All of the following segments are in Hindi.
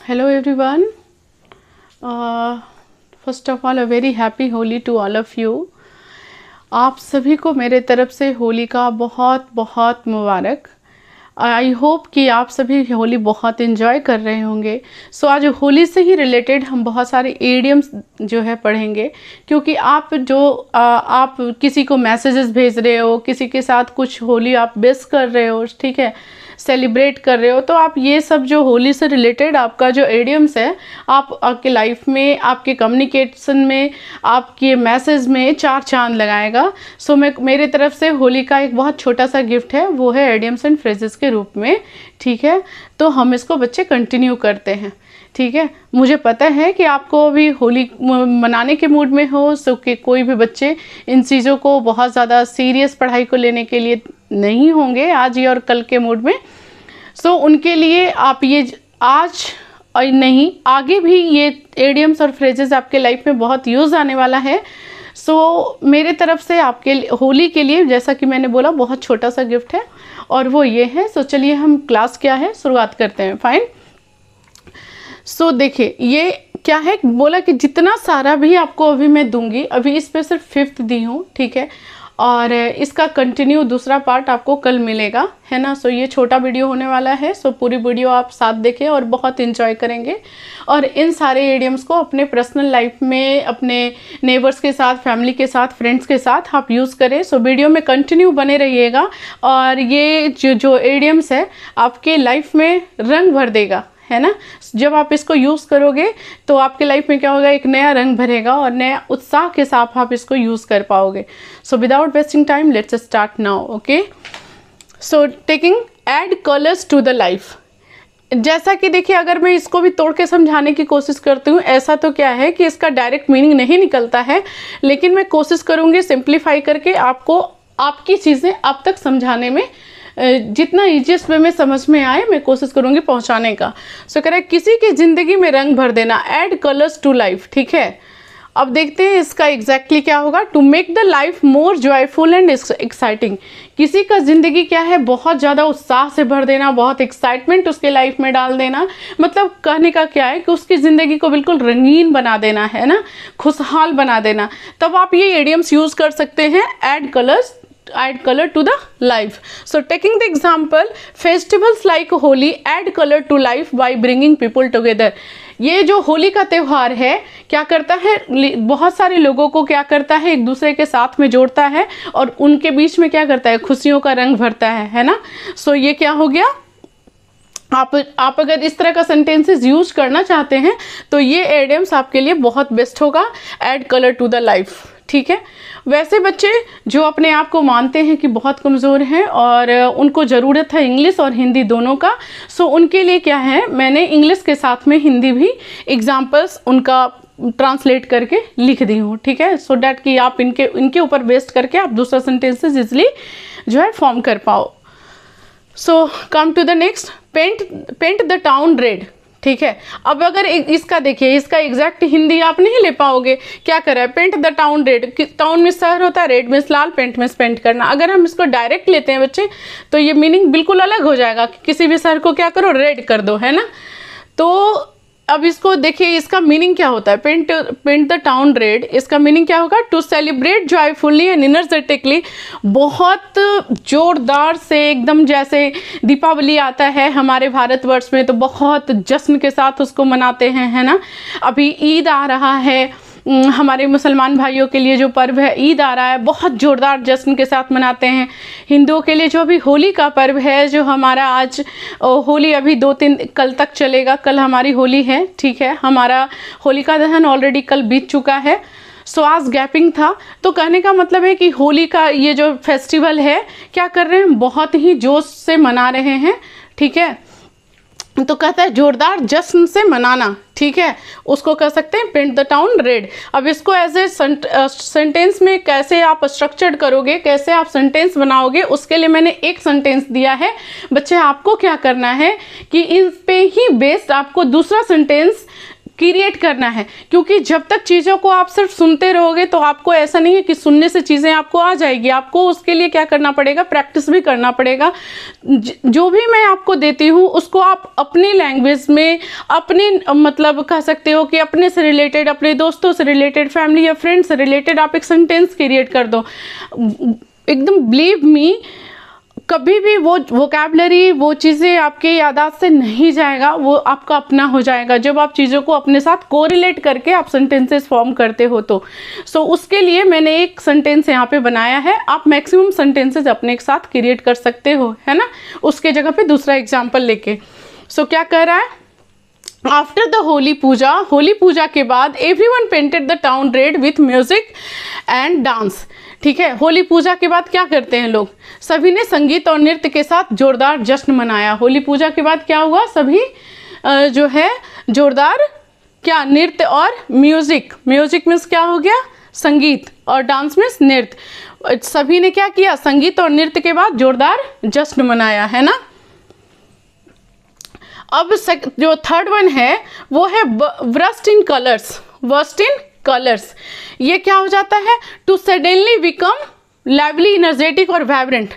Hello everyone. First of all, a very happy Holi to all of you. आप सभी को मेरे तरफ से होली का बहुत बहुत मुबारक। आई होप कि आप सभी होली बहुत इन्जॉय कर रहे होंगे। सो आज होली से ही रिलेटेड हम बहुत सारे इडियम्स जो है पढ़ेंगे, क्योंकि आप किसी को मैसेजेस भेज रहे हो, किसी के साथ कुछ होली आप विश कर रहे हो, ठीक है, सेलिब्रेट कर रहे हो, तो आप ये सब जो होली से रिलेटेड आपका जो इडियम्स है, आप आपके लाइफ में, आपके कम्युनिकेशन में, आपके मैसेज में चार चांद लगाएगा। सो मेरे तरफ से होली का एक बहुत छोटा सा गिफ्ट है, वो है इडियम्स एंड फ्रेजेस के रूप में, ठीक है। तो हम इसको बच्चे कंटिन्यू करते हैं, ठीक है। मुझे पता है कि आपको अभी होली मनाने के मूड में हो, सो कि कोई भी बच्चे इन चीज़ों को बहुत ज़्यादा सीरियस पढ़ाई को लेने के लिए नहीं होंगे आज ये और कल के मूड में। सो उनके लिए आप ये आज और नहीं आगे भी ये इडियम्स और फ्रेजेस आपके लाइफ में बहुत यूज़ आने वाला है। सो मेरे तरफ से आपके होली के लिए, जैसा कि मैंने बोला, बहुत छोटा सा गिफ्ट है और वो ये है। सो चलिए हम क्लास क्या है शुरुआत करते हैं। फाइन। सो देखिए ये क्या है, बोला कि जितना सारा भी आपको अभी मैं दूंगी, अभी इस पे सिर्फ 5th दी हूँ, ठीक है, और इसका कंटिन्यू दूसरा पार्ट आपको कल मिलेगा, है ना। सो ये छोटा वीडियो होने वाला है। सो पूरी वीडियो आप साथ देखें और बहुत इंजॉय करेंगे और इन सारे इडियम्स को अपने पर्सनल लाइफ में, अपने नेबर्स के साथ, फैमिली के साथ, फ्रेंड्स के साथ आप यूज़ करें। सो वीडियो में कंटिन्यू बने रहिएगा और ये जो इडियम्स है आपके लाइफ में रंग भर देगा, है ना। जब आप इसको यूज़ करोगे तो आपके लाइफ में क्या होगा, एक नया रंग भरेगा और नया उत्साह के साथ आप इसको यूज़ कर पाओगे। So without wasting time let's start now. Okay, so taking add colours to the life. जैसा कि देखिए, अगर मैं इसको भी तोड़ के समझाने की कोशिश करती हूँ, ऐसा तो क्या है कि इसका डायरेक्ट मीनिंग नहीं निकलता है, लेकिन मैं कोशिश करूँगी सिंप्लीफाई करके आपको आपकी चीज़ें आप तक समझाने में, जितना ईजिएस्ट वे में समझ में आए मैं कोशिश करूँगी पहुँचाने का। सो कह रहा है किसी की ज़िंदगी में रंग भर देना, ऐड कलर्स टू लाइफ, ठीक है। अब देखते हैं इसका एग्जैक्टली क्या होगा। To make the life more joyful and exciting. किसी का ज़िंदगी क्या है, बहुत ज़्यादा उत्साह से भर देना, बहुत एक्साइटमेंट उसके लाइफ में डाल देना। मतलब कहने का क्या है कि उसकी ज़िंदगी को बिल्कुल रंगीन बना देना, है ना, खुशहाल बना देना। तब आप ये इडियम्स यूज़ कर सकते हैं, add color to the life. So taking the example, festivals like Holi add color to life by bringing people together. ये जो होली का त्यौहार है क्या करता है, बहुत सारे लोगों को क्या करता है, एक दूसरे के साथ में जोड़ता है और उनके बीच में क्या करता है, खुशियों का रंग भरता है ना। सो ये क्या हो गया, आप अगर इस तरह का सेंटेंसेस यूज करना चाहते हैं तो ये इडियम्स आपके लिए बहुत बेस्ट होगा, add colour to the life, ठीक है। वैसे बच्चे जो अपने आप को मानते हैं कि बहुत कमज़ोर हैं और उनको ज़रूरत है इंग्लिश और हिंदी दोनों का, सो उनके लिए क्या है, मैंने इंग्लिश के साथ में हिंदी भी एग्जाम्पल्स उनका ट्रांसलेट करके लिख दी हूँ, ठीक है। सो डैट कि आप इनके ऊपर बेस्ड करके आप दूसरा सेंटेंसेस इजली जो है फॉर्म कर पाओ। So come to the next, paint the town red, ठीक है। अब अगर इसका देखिए, इसका एग्जैक्ट हिंदी आप नहीं ले पाओगे। क्या करा है, paint the town red, town में शहर होता है, रेड में लाल, पेंट में पेंट करना। अगर हम इसको डायरेक्ट लेते हैं बच्चे तो ये मीनिंग बिल्कुल अलग हो जाएगा कि किसी भी शहर को क्या करो, रेड कर दो, है ना। तो अब इसको देखिए, इसका मीनिंग क्या होता है, पेंट द टाउन रेड, इसका मीनिंग क्या होगा, to celebrate joyfully and energetically. बहुत जोरदार से, एकदम जैसे दीपावली आता है हमारे भारतवर्ष में तो बहुत जश्न के साथ उसको मनाते हैं, है ना। अभी ईद आ रहा है, हमारे मुसलमान भाइयों के लिए जो पर्व है ईद आ रहा है, बहुत ज़ोरदार जश्न के साथ मनाते हैं। हिंदुओं के लिए जो अभी होली का पर्व है, जो हमारा आज होली अभी 2-3 कल तक चलेगा, कल हमारी होली है, ठीक है। हमारा होलिका दहन ऑलरेडी कल बीत चुका है। सो आज गैपिंग था, तो कहने का मतलब है कि होली का ये जो फेस्टिवल है क्या कर रहे हैं, बहुत ही जोश से मना रहे हैं, ठीक है। तो कहता है जोरदार जश्न से मनाना, ठीक है, उसको कह सकते हैं पेंट द टाउन रेड। अब इसको एज ए सेंटेंस में कैसे आप स्ट्रक्चर्ड करोगे, कैसे आप सेंटेंस बनाओगे, उसके लिए मैंने एक सेंटेंस दिया है। बच्चे आपको क्या करना है कि इन पे ही बेस्ड आपको दूसरा सेंटेंस क्रिएट करना है, क्योंकि जब तक चीज़ों को आप सिर्फ सुनते रहोगे तो आपको ऐसा नहीं है कि सुनने से चीज़ें आपको आ जाएगी, आपको उसके लिए क्या करना पड़ेगा, प्रैक्टिस भी करना पड़ेगा। जो भी मैं आपको देती हूँ उसको आप अपनी लैंग्वेज में, अपने मतलब कह सकते हो कि अपने से रिलेटेड, अपने दोस्तों से रिलेटेड, फैमिली या फ्रेंड से रिलेटेड आप एक सेंटेंस क्रिएट कर दो। एकदम बिलीव मी, कभी भी वो वोकैबलरी, वो चीज़ें आपके यादाश्त से नहीं जाएगा, वो आपका अपना हो जाएगा जब आप चीज़ों को अपने साथ कोरिलेट करके आप सेंटेंसेस फॉर्म करते हो। तो उसके लिए मैंने एक सेंटेंस यहाँ पे बनाया है, आप मैक्सिमम सेंटेंसेस अपने एक साथ क्रिएट कर सकते हो, है ना। उसके जगह पे दूसरा एग्जाम्पल लेके क्या कह रहा है, आफ्टर द होली पूजा, होली पूजा के बाद everyone painted the town red with music and dance. ठीक है, होली पूजा के बाद क्या करते हैं लोग, सभी ने संगीत और नृत्य के साथ जोरदार जश्न मनाया। होली पूजा के बाद क्या हुआ, सभी जो है जोरदार क्या, नृत्य और म्यूजिक, म्यूजिक मीन्स क्या हो गया, संगीत, और डांस मीन्स नृत्य। सभी ने क्या किया, संगीत और नृत्य के बाद जोरदार जश्न मनाया, है ना। अब जो थर्ड वन है वो है burst in colours, burst in colours. ये क्या हो जाता है, to suddenly become lively, energetic और वाइब्रेंट।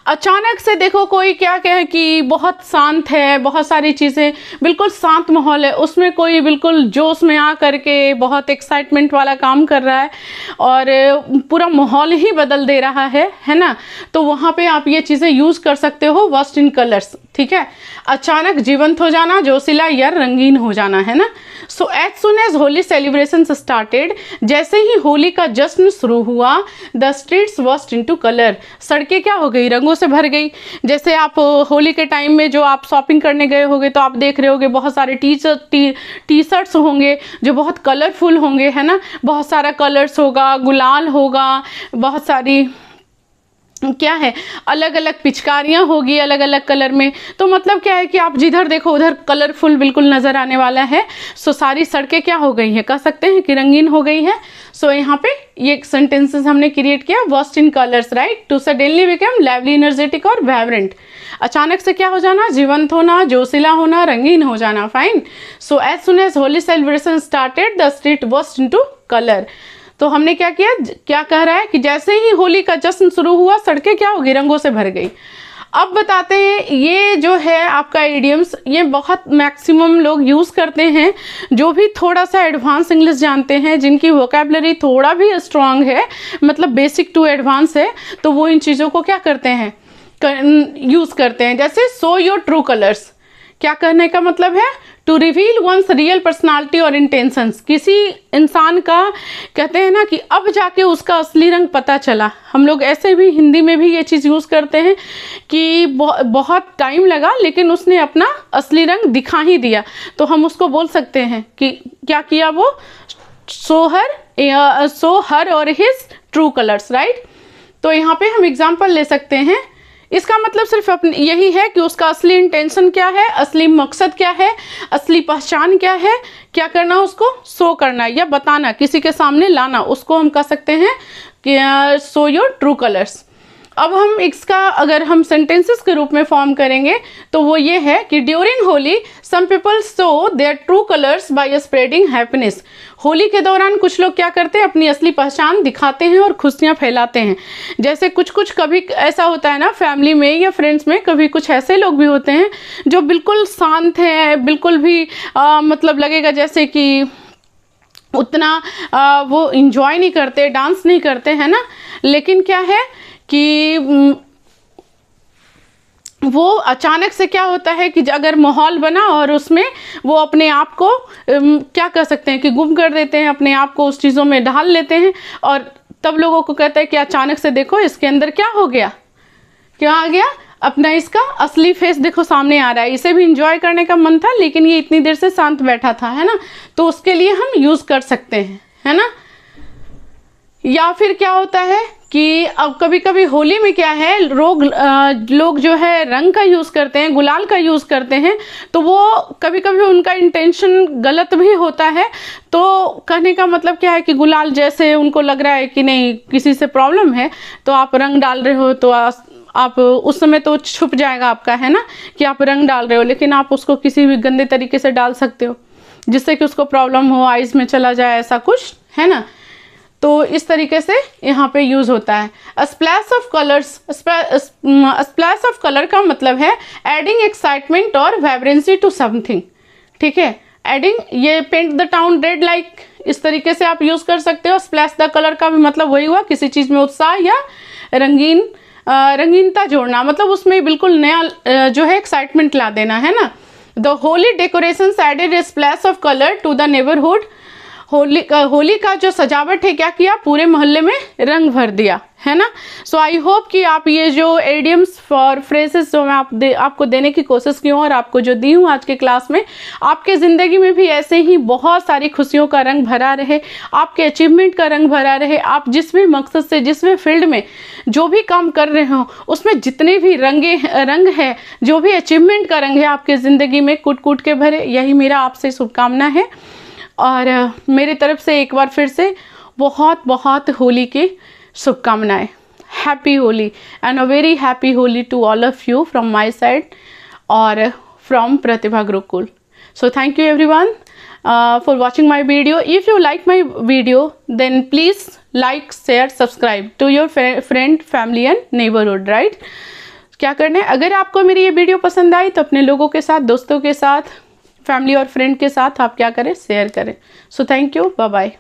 अचानक से देखो कोई क्या कहे कि बहुत शांत है, बहुत सारी चीज़ें, बिल्कुल शांत माहौल है, उसमें कोई बिल्कुल जोश में आ करके बहुत एक्साइटमेंट वाला काम कर रहा है और पूरा माहौल ही बदल दे रहा है ना। तो वहाँ पे आप ये चीज़ें यूज़ कर सकते हो, वर्स्ट इन कलर्स। ठीक है, अचानक जीवंत हो जाना, जोशीला या रंगीन हो जाना, है ना। So as soon as Holi celebration started, जैसे ही होली का जश्न शुरू हुआ, the streets burst into colour, सड़कें क्या हो गई, रंगों से भर गई। जैसे आप होली के टाइम में जो आप शॉपिंग करने गए होगे तो आप देख रहे होगे बहुत सारे टी शर्ट्स होंगे जो बहुत कलरफुल होंगे, है ना। बहुत सारा कलर्स होगा, गुलाल होगा, बहुत सारी क्या है, अलग अलग पिचकारियाँ होगी अलग अलग कलर में। तो मतलब क्या है कि आप जिधर देखो उधर कलरफुल बिल्कुल नज़र आने वाला है। सारी सड़कें क्या हो गई हैं, कह सकते हैं कि रंगीन हो गई है। यहाँ पे ये सेंटेंसेस हमने क्रिएट किया, burst in colours, right. To suddenly become lively, energetic और वाइब्रेंट, अचानक से क्या हो जाना, जीवंत होना, जोशीला होना, रंगीन हो जाना, fine. As soon as Holi celebration started the street burst into colour. तो हमने क्या किया, क्या कह रहा है कि जैसे ही होली का जश्न शुरू हुआ सड़कें क्या होगी, रंगों से भर गई। अब बताते हैं, ये जो है आपका इडियम्स, ये बहुत मैक्सिमम लोग यूज़ करते हैं जो भी थोड़ा सा एडवांस इंग्लिश जानते हैं, जिनकी वोकैबलरी थोड़ा भी स्ट्रांग है, मतलब बेसिक टू एडवांस है, तो वो इन चीज़ों को क्या करते हैं, यूज़ करते हैं। जैसे सो योर ट्रू कलर्स, क्या कहने का मतलब है, to reveal one's real personality और इंटेंशंस। किसी इंसान का कहते हैं ना कि अब जाके उसका असली रंग पता चला। हम लोग ऐसे भी हिंदी में भी ये चीज़ यूज़ करते हैं कि बहुत टाइम लगा लेकिन उसने अपना असली रंग दिखा ही दिया, तो हम उसको बोल सकते हैं कि क्या किया वो, सो हर और हिज ट्रू कलर्स, राइट। तो यहाँ पे हम एग्जाम्पल ले सकते हैं। इसका मतलब सिर्फ यही है कि उसका असली इंटेंशन क्या है, असली मकसद क्या है, असली पहचान क्या है, क्या करना, उसको शो करना या बताना, किसी के सामने लाना, उसको हम कह सकते हैं कि शो योर ट्रू कलर्स। अब हम इसका अगर हम सेंटेंसेस के रूप में फॉर्म करेंगे तो वो ये है कि during Holi some people show their true colours by spreading happiness. Holi के दौरान कुछ लोग क्या करते हैं, अपनी असली पहचान दिखाते हैं और खुशियाँ फैलाते हैं। जैसे कुछ कभी ऐसा होता है ना, फैमिली में या फ्रेंड्स में कभी कुछ ऐसे लोग भी होते हैं जो बिल्कुल शांत हैं, बिल्कुल भी मतलब लगेगा जैसे कि उतना वो इंजॉय नहीं करते, डांस नहीं करते, है ना। लेकिन क्या है कि वो अचानक से क्या होता है कि अगर माहौल बना और उसमें वो अपने आप को क्या कह सकते हैं कि गुम कर देते हैं, अपने आप को उस चीज़ों में ढाल लेते हैं और तब लोगों को कहते हैं कि अचानक से देखो इसके अंदर क्या हो गया, क्या आ गया, अपना इसका असली फेस देखो सामने आ रहा है। इसे भी इंजॉय करने का मन था लेकिन ये इतनी देर से शांत बैठा था, है ना। तो उसके लिए हम यूज़ कर सकते हैं, है ना। या फिर क्या होता है कि अब कभी कभी होली में क्या है, लोग जो है रंग का यूज़ करते हैं, गुलाल का यूज़ करते हैं, तो वो कभी कभी उनका इंटेंशन गलत भी होता है। तो कहने का मतलब क्या है कि गुलाल जैसे उनको लग रहा है कि नहीं किसी से प्रॉब्लम है तो आप रंग डाल रहे हो, तो आप उस समय तो छुप जाएगा आपका, है ना, कि आप रंग डाल रहे हो, लेकिन आप उसको किसी भी गंदे तरीके से डाल सकते हो। जिससे कि उसको प्रॉब्लम हो, आइज़ में चला जाए, ऐसा कुछ है ना। तो इस तरीके से यहाँ पे यूज़ होता है। Splash of colours, splash of colour का मतलब है एडिंग एक्साइटमेंट और वाइब्रेंसी टू समथिंग, ठीक है। एडिंग, ये paint the town red like, इस तरीके से आप यूज़ कर सकते हो। स्प्लैश द कलर का भी मतलब वही हुआ, किसी चीज़ में उत्साह या रंगीनता जोड़ना, मतलब उसमें बिल्कुल नया जो है एक्साइटमेंट ला देना, है ना। The Holi decorations added a splash of colour to the neighbourhood. Holi का जो सजावट है क्या किया, पूरे मोहल्ले में रंग भर दिया, है ना। सो आई होप कि आप ये जो एडियम्स फॉर फ्रेजेस जो मैं आपको देने की कोशिश की हूँ और आपको जो दी हूँ आज के क्लास में, आपके ज़िंदगी में भी ऐसे ही बहुत सारी खुशियों का रंग भरा रहे, आपके अचीवमेंट का रंग भरा रहे। आप जिस भी मकसद से, जिस भी फील्ड में जो भी काम कर रहे हो, उसमें जितने भी रंग है, जो भी अचीवमेंट का रंग है आपके ज़िंदगी में कूट कूट के भरे, यही मेरा आपसे शुभकामना है। और मेरी तरफ से एक बार फिर से बहुत बहुत होली की शुभकामनाएं। Happy Holi and a very happy Holi to all of you from my side और फ्रॉम Pratibha Gurukul. So thank you everyone for watching my video. If you like my video, then please like, share, subscribe to your friend, family and neighborhood, right? क्या करना है, अगर आपको मेरी ये वीडियो पसंद आई तो अपने लोगों के साथ, दोस्तों के साथ, फैमिली और फ्रेंड के साथ आप क्या करें, शेयर करें। So thank you, bye bye.